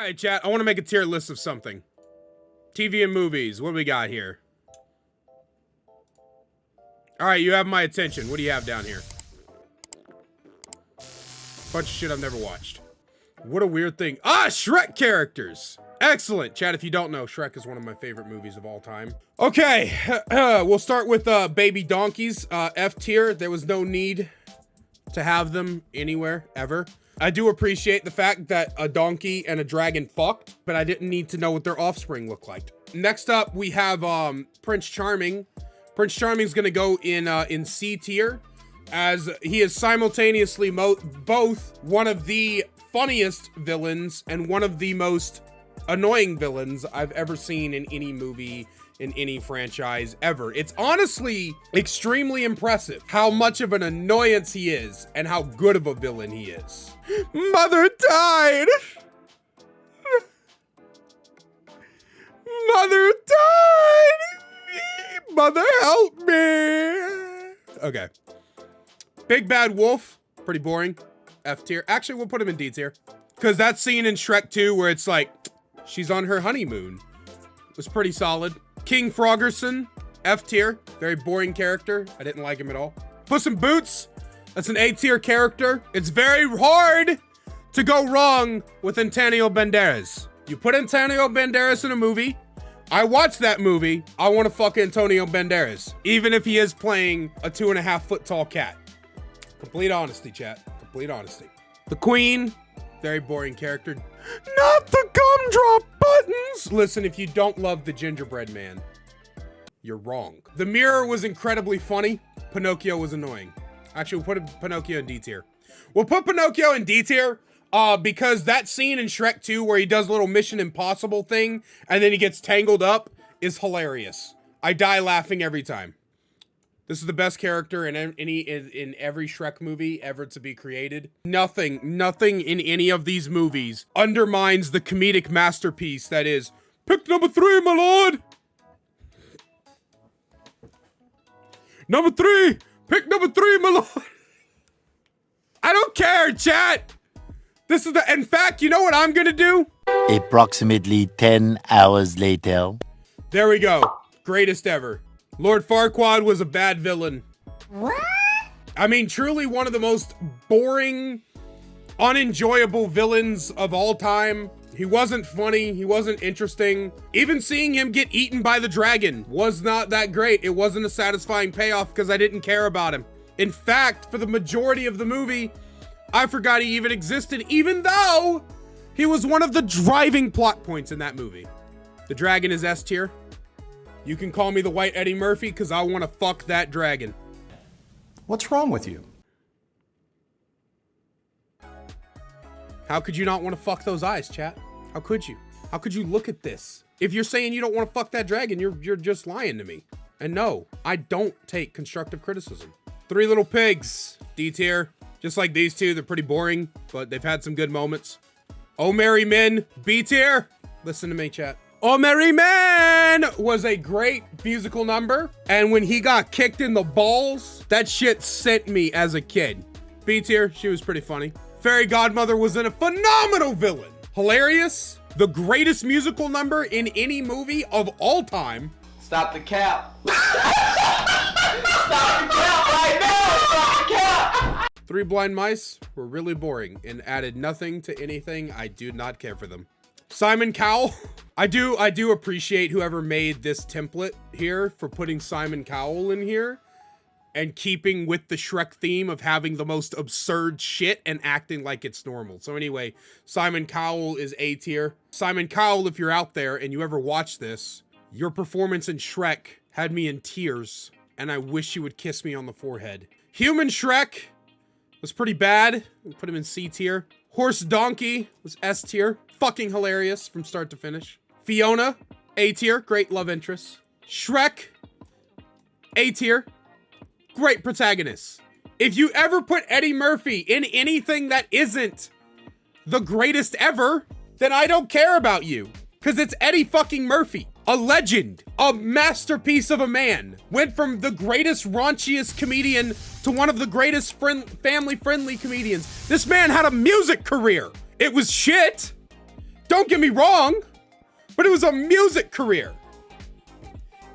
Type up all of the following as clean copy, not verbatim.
right, chat. I want to make a tier list of something. TV and movies. What do we got here? All right, you have my attention. What do you have down here? Bunch of shit I've never watched. What a weird thing. Ah, Shrek characters. Excellent. Chat, if you don't know, Shrek is one of my favorite movies of all time. Okay, we'll start with baby donkeys. F tier. There was no need to have them anywhere, ever. I do appreciate the fact that a donkey and a dragon fucked, but I didn't need to know what their offspring looked like. Next up, we have Prince Charming. Prince Charming's gonna go in C tier, as he is simultaneously both one of the funniest villains and one of the most annoying villains I've ever seen in any movie, in any franchise ever. It's honestly extremely impressive how much of an annoyance he is and how good of a villain he is. Mother died! Mother died! Mother help me! Okay. Big Bad Wolf, pretty boring. F tier. Actually, we'll put him in D tier. Because that scene in Shrek 2 where it's like, she's on her honeymoon was pretty solid. King Froggerson, F tier. Very boring character. I didn't like him at all. Puss in Boots, that's an A tier character. It's very hard to go wrong with Antonio Banderas. You put Antonio Banderas in a movie, I watched that movie, I want to fuck Antonio Banderas. Even if he is playing a 2.5 foot tall cat. Complete honesty, chat. Complete honesty. The Queen, very boring character. Not the gumdrop buttons! Listen, if you don't love the gingerbread man, you're wrong. The Mirror was incredibly funny. Pinocchio was annoying. Actually, we'll put Pinocchio in D tier. We'll put Pinocchio in D tier because that scene in Shrek 2 where he does a little Mission Impossible thing and then he gets tangled up is hilarious. I die laughing every time. This is the best character in every Shrek movie ever to be created. Nothing in any of these movies undermines the comedic masterpiece that is pick number 3, my lord. Number 3, pick number 3, my lord. I don't care, chat. This is in fact, you know what I'm gonna do? Approximately 10 hours later. There we go. Greatest ever. Lord Farquaad was a bad villain. What? I mean, truly one of the most boring, unenjoyable villains of all time. He wasn't funny. He wasn't interesting. Even seeing him get eaten by the dragon was not that great. It wasn't a satisfying payoff because I didn't care about him. In fact, for the majority of the movie, I forgot he even existed, even though he was one of the driving plot points in that movie. The dragon is S tier. You can call me the White Eddie Murphy because I want to fuck that dragon. What's wrong with you? How could you not want to fuck those eyes, chat? How could you? How could you look at this? If you're saying you don't want to fuck that dragon, you're just lying to me. And no, I don't take constructive criticism. Three Little Pigs, D tier. Just like these two, they're pretty boring, but they've had some good moments. Oh Merry Men, B tier. Listen to me, chat. Oh Merry Man was a great musical number, and when he got kicked in the balls, that shit sent me as a kid. B tier, she was pretty funny. Fairy Godmother was a phenomenal villain. Hilarious, the greatest musical number in any movie of all time. Stop the cap. Stop the cap right now! Stop the cap! Three Blind Mice were really boring and added nothing to anything. I do not care for them. Simon Cowell. I do appreciate whoever made this template here for putting Simon Cowell in here and keeping with the Shrek theme of having the most absurd shit and acting like it's normal. So anyway, Simon Cowell is A tier. Simon Cowell, if you're out there and you ever watch this, your performance in Shrek had me in tears and I wish you would kiss me on the forehead. Human Shrek was pretty bad. We'll put him in C tier. Horse Donkey was S tier. Fucking hilarious from start to finish. Fiona, A tier. Great love interest. Shrek, A tier. Great protagonist. If you ever put Eddie Murphy in anything that isn't the greatest ever, then I don't care about you. Because it's Eddie fucking Murphy. A legend. A masterpiece of a man. Went from the greatest, raunchiest comedian to one of the greatest family-friendly comedians. This man had a music career. It was shit. Don't get me wrong, but it was a music career.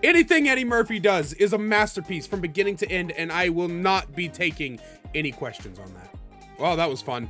Anything Eddie Murphy does is a masterpiece from beginning to end, and I will not be taking any questions on that. Well, that was fun.